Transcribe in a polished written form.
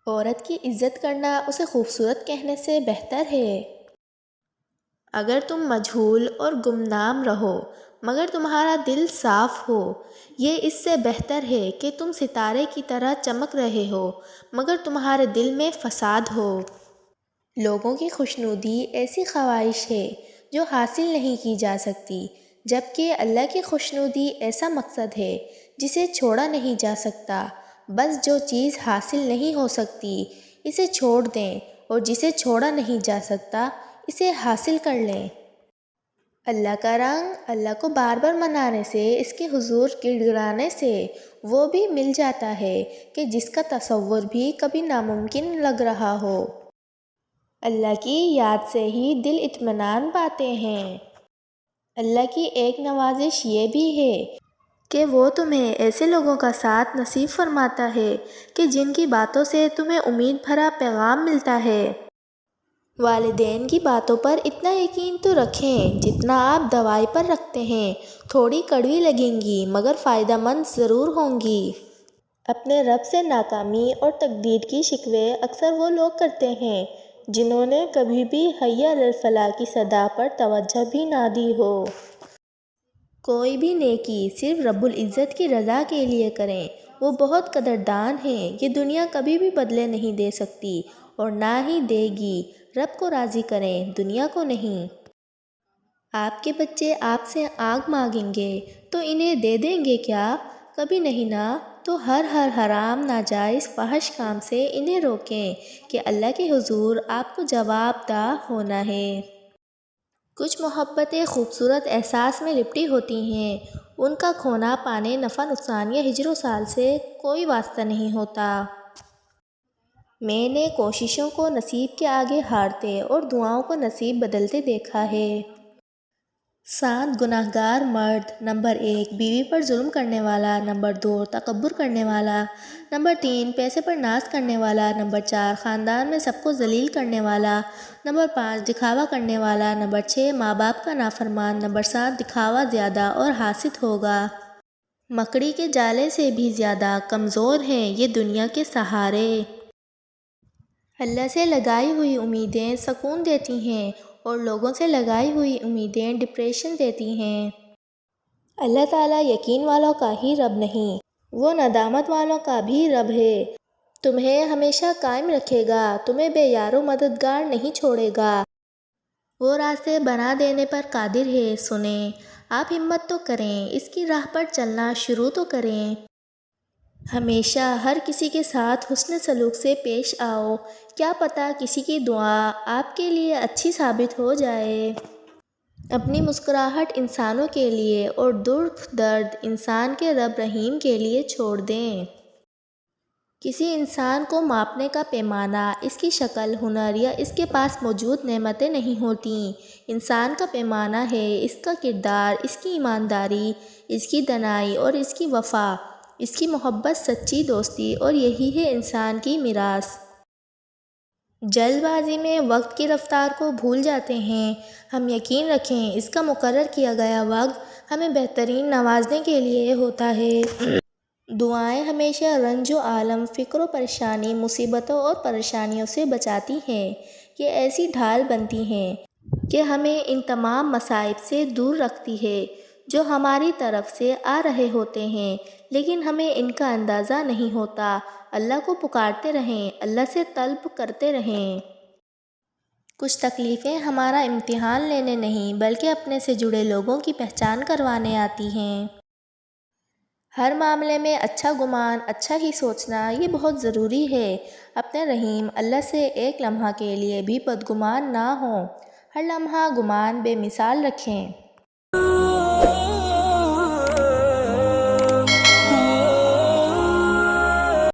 عورت کی عزت کرنا اسے خوبصورت کہنے سے بہتر ہے۔ اگر تم مجہول اور گمنام رہو مگر تمہارا دل صاف ہو، یہ اس سے بہتر ہے کہ تم ستارے کی طرح چمک رہے ہو مگر تمہارے دل میں فساد ہو۔ لوگوں کی خوشنودی ایسی خواہش ہے جو حاصل نہیں کی جا سکتی، جبکہ اللہ کی خوشنودی ایسا مقصد ہے جسے چھوڑا نہیں جا سکتا۔ بس جو چیز حاصل نہیں ہو سکتی اسے چھوڑ دیں اور جسے چھوڑا نہیں جا سکتا اسے حاصل کر لیں۔ اللہ کا رنگ اللہ کو بار بار منانے سے، اس کے حضور گڑ گڑانے سے وہ بھی مل جاتا ہے کہ جس کا تصور بھی کبھی ناممکن لگ رہا ہو۔ اللہ کی یاد سے ہی دل اطمینان پاتے ہیں۔ اللہ کی ایک نوازش یہ بھی ہے کہ وہ تمہیں ایسے لوگوں کا ساتھ نصیب فرماتا ہے کہ جن کی باتوں سے تمہیں امید بھرا پیغام ملتا ہے۔ والدین کی باتوں پر اتنا یقین تو رکھیں جتنا آپ دوائی پر رکھتے ہیں، تھوڑی کڑوی لگیں گی مگر فائدہ مند ضرور ہوں گی۔ اپنے رب سے ناکامی اور تقدیر کی شکوے اکثر وہ لوگ کرتے ہیں جنہوں نے کبھی بھی حی علی الفلاح کی صدا پر توجہ بھی نہ دی ہو۔ کوئی بھی نیکی صرف رب العزت کی رضا کے لیے کریں، وہ بہت قدردان ہیں۔ یہ دنیا کبھی بھی بدلے نہیں دے سکتی اور نہ ہی دے گی۔ رب کو راضی کریں، دنیا کو نہیں۔ آپ کے بچے آپ سے آگ مانگیں گے تو انہیں دے دیں گے کیا؟ کبھی نہیں نا۔ تو ہر حرام ناجائز فحش کام سے انہیں روکیں کہ اللہ کے حضور آپ کو جواب دہ ہونا ہے۔ کچھ محبتیں خوبصورت احساس میں لپٹی ہوتی ہیں، ان کا کھونا پانے نفع نقصان یا ہجر و وصال سے کوئی واسطہ نہیں ہوتا۔ میں نے کوششوں کو نصیب کے آگے ہارتے اور دعاؤں کو نصیب بدلتے دیکھا ہے۔ 7 گناہگار مرد۔ نمبر 1 بیوی پر ظلم کرنے والا۔ نمبر 2 تکبر کرنے والا۔ نمبر 3 پیسے پر ناز کرنے والا۔ نمبر 4 خاندان میں سب کو ذلیل کرنے والا۔ نمبر 5 دکھاوا کرنے والا۔ نمبر 6 ماں باپ کا نافرمان۔ نمبر 7 دکھاوا زیادہ اور حاسد ہوگا۔ مکڑی کے جالے سے بھی زیادہ کمزور ہیں یہ دنیا کے سہارے۔ اللہ سے لگائی ہوئی امیدیں سکون دیتی ہیں اور لوگوں سے لگائی ہوئی امیدیں ڈپریشن دیتی ہیں۔ اللہ تعالیٰ یقین والوں کا ہی رب نہیں، وہ ندامت والوں کا بھی رب ہے۔ تمہیں ہمیشہ قائم رکھے گا، تمہیں بے یار و مددگار نہیں چھوڑے گا۔ وہ راستے بنا دینے پر قادر ہے۔ سنیں، آپ ہمت تو کریں، اس کی راہ پر چلنا شروع تو کریں۔ ہمیشہ ہر کسی کے ساتھ حسن سلوک سے پیش آؤ، کیا پتہ کسی کی دعا آپ کے لیے اچھی ثابت ہو جائے۔ اپنی مسکراہٹ انسانوں کے لیے اور دکھ درد انسان کے رب رحیم کے لیے چھوڑ دیں۔ کسی انسان کو ماپنے کا پیمانہ اس کی شکل، ہنر یا اس کے پاس موجود نعمتیں نہیں ہوتیں۔ انسان کا پیمانہ ہے اس کا کردار، اس کی ایمانداری، اس کی دانائی اور اس کی وفا، اس کی محبت، سچی دوستی، اور یہی ہے انسان کی میراث۔ جلد بازی میں وقت کی رفتار کو بھول جاتے ہیں۔ ہم یقین رکھیں اس کا مقرر کیا گیا وقت ہمیں بہترین نوازنے کے لیے ہوتا ہے۔ دعائیں ہمیشہ رنج و الم، فکر و پریشانی، مصیبتوں اور پریشانیوں سے بچاتی ہیں۔ یہ ایسی ڈھال بنتی ہیں کہ ہمیں ان تمام مصائب سے دور رکھتی ہے جو ہماری طرف سے آ رہے ہوتے ہیں لیکن ہمیں ان کا اندازہ نہیں ہوتا۔ اللہ کو پکارتے رہیں، اللہ سے طلب کرتے رہیں۔ کچھ تکلیفیں ہمارا امتحان لینے نہیں بلکہ اپنے سے جڑے لوگوں کی پہچان کروانے آتی ہیں۔ ہر معاملے میں اچھا گمان، اچھا ہی سوچنا یہ بہت ضروری ہے۔ اپنے رحیم اللہ سے ایک لمحہ کے لیے بھی بدگمان نہ ہوں، ہر لمحہ گمان بے مثال رکھیں۔